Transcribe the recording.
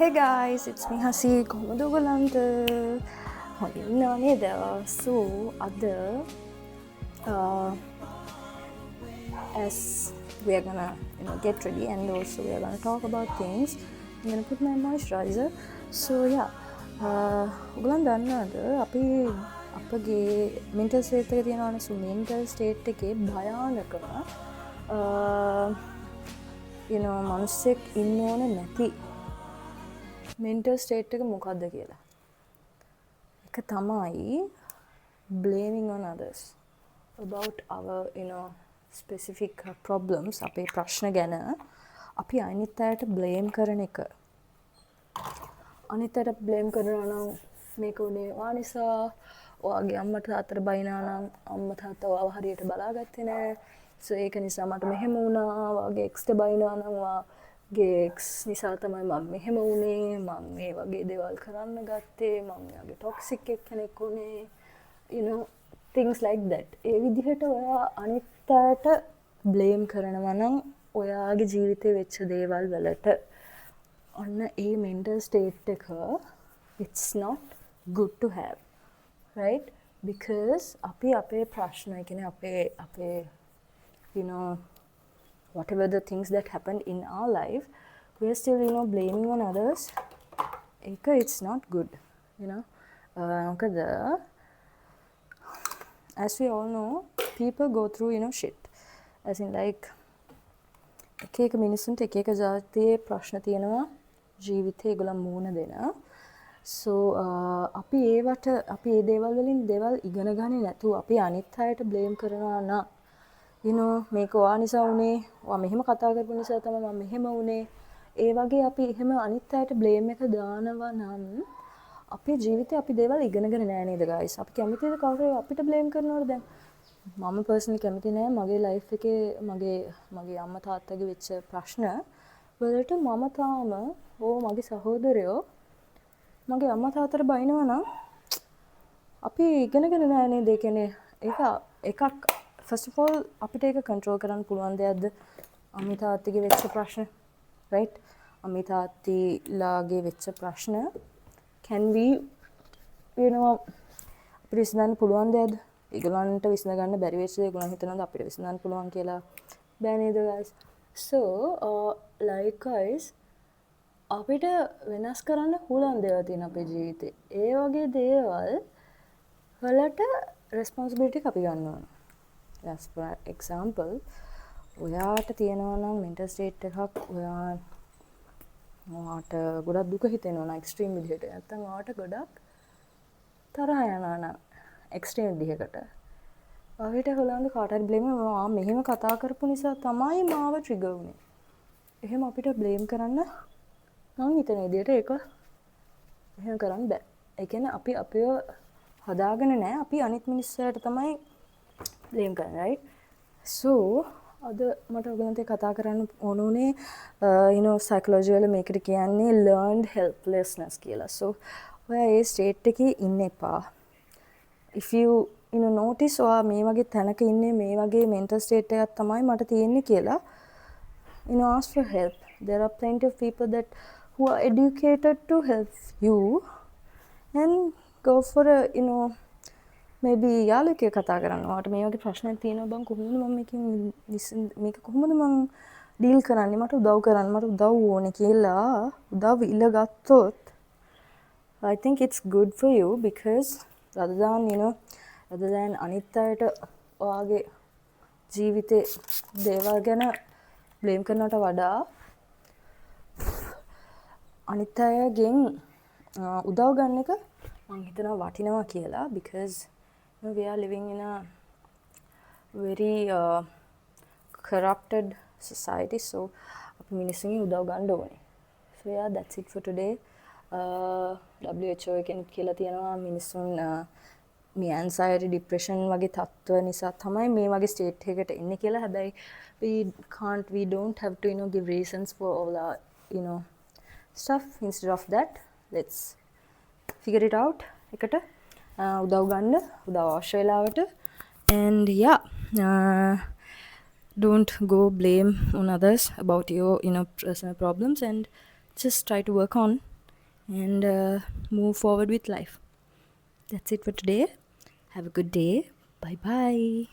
Hey guys, it's me Hasi. කොහොමද ඔයගලන්ට? හොඳින් නේද? So, අද as we are gonna get ready and also we are gonna talk about things. I'm gonna put my moisturizer. So yeah, ඔයගලන් දන්නවද අපි අපගේ mental state එක තියෙනවනේ. So mental state එකේ භයානකම මනුස්සෙක් ඉන්න ඕන නැති mental state එක මොකක්ද කියලා. එක තමයි blaming on others about our specific problems. අපේ ප්‍රශ්න ගැන අපි අනිත් අයට blame කරන එක. අනිත් අයට blame කරනවා නම් මේක උනේ ඔයා නිසා, ඔයාගේ අම්මට තාත්තට බයිනා නම් අම්මා තාත්තා ඔයාව හරියට බලාගත්තේ නැහැ. So ඒක නිසා මට මෙහෙම වුණා. ඔයාගේ එක්ස්ට බයිනා නම් ඔයාගේ එක්ස් නිසා තමයි මම මෙහෙම වුණේ. මම මේ වගේ දේවල් කරන්න ගත්තේ. මම යාගේ ටොක්සික් එක්කෙනෙක් වුණේ. Things like that. ඒ විදිහට ඔයා අනිත් අයට blame කරනවා නම් ඔයාගේ ජීවිතේ වෙච්ච දේවල් වලට ඔන්න ඒ mental state එක it's not good to have, right? Because අපි අපේ ප්‍රශ්න කියන්නේ අපේ whatever the things that happened in our life, we are still blaming on others. It's not good, as we all know, people go through shit, as in like එක මිනිස්සුන්ට එක ජාතියේ ප්‍රශ්න තියෙනවා ජීවිතේ ඒගොල්ලන් මුහුණ දෙන. So අපි ඒ දේවල් වලින් දේවල් ඉගෙන ගන්නේ නැතුව අපි අනිත් අයට blame කරනවා නම් මේක ඔයා නිසා වුණේ, ඔයා මෙහෙම කතා කරපු නිසා තමයි මම මෙහෙම වුණේ. ඒ වගේ අපි එහෙම අනිත් අයට blame එක දානවා නම් අපේ ජීවිතේ අපි දේවල් ඉගෙනගෙන නෑ නේද guys? අපි කැමතිද කවුරු අපිට blame කරනවද දැන්? මම personally කැමති නෑ මගේ life එකේ මගේ අම්මා තාත්තගේ වෙච්ච ප්‍රශ්න වලට මම තාම මගේ සහෝදරයෝ මගේ අම්මා තාත්තට බයිනවා නම් අපි ඉගෙනගෙන නෑ නේද? ඒ කියන්නේ එකක් first of all අපිට ඒක control කරන්න පුළුවන් දෙයක්ද? අම්මා තාත්තගේ වෙච්ච ප්‍රශ්න, right? අම්මා තාත්තිලාගේ වෙච්ච ප්‍රශ්න can we අපිට විසඳන්න පුළුවන් දෙයක්ද? ඒගොල්ලන්ට විසඳ ගන්න බැරි වෙච්ච දේ ඒගොල්ලන් හිතනවාද අපිට විසඳන්න පුළුවන් කියලා? බෑ නේද guys? So like guys, අපිට වෙනස් කරන්න පුළුවන් දේවල් තියෙන අපේ ජීවිතේ. ඒ වගේ දේවල් වලට responsibility අපි ගන්න ඕන. As for example, ඔයාට තියෙනවා නම් mental state එකක්, ඔයාට ගොඩක් දුක හිතෙනවා නම් extreme විදිහට, නැත්නම් ඔයාට ගොඩක් තරහ යනවා නම් extreme විදිහකට, ඔයාට හොලන්න කාට හරි blame කරනවා මෙහෙම කතා කරපු නිසා තමයි මාව trigger වුනේ. එහෙම අපිට blame කරන්න නම් හිතන විදිහට ඒක එහෙම කරන්න බෑ. ඒ කියන්නේ අපි අපිව හදාගෙන නැහැ. අපි අනිත් මිනිස්සුන්ට තමයි blame කරන්නේ, right? So අද මට ඔයගලන්ට කතා කරන්න ඕන උනේ psychology මේකට කියන්නේ learned helplessness කියලා. So ඔයා ඒ state එකේ ඉන්න එපා. If you notice ඔයා මේ වගේ තැනක ඉන්නේ, මේ වගේ mental state එකක් තමයි මට තියෙන්නේ කියලා, ask for help. There are plenty of people who are educated to help you, and go for a maybe යාළුවෙක් කතා කරන්න. ඔයාට මේ වගේ ප්‍රශ්නයක් තියෙනවා බං, කොහොමද මම මේක කොහොමද මම ඩීල් කරන්නේ? මට උදව් කරන්න, මට උදව් ඕනේ කියලා උදව් ඉල්ලගත්තොත් I think it's good for you, because rather than අනිත් අයට ඔයාගේ ජීවිතේ දේවල් ගැන blame කරනවට වඩා අනිත් අයගෙන් උදව් ගන්න එක මම හිතනවා වටිනවා කියලා. Because we are living in a very corrupted society, so අපි මිනිස්සුන්ගේ උදව් ගන්න ඕනේ. So yeah, that's it for today. WHO එකෙන් කියලා තියෙනවා මිනිස්සුන් මේ anxiety, depression වගේ තත්ත්ව නිසා තමයි මේ වගේ state එකකට එන්නේ කියලා. හැබැයි we don't have to give reasons for all our stuff. Instead of that, let's figure it out එකට උදව් ගන්න, උදව් අවශ්‍ය වෙලාවට. And yeah, don't go blame on others about your personal problems, and just try to work on and move forward with life. That's it for today. Have a good day. Bye bye.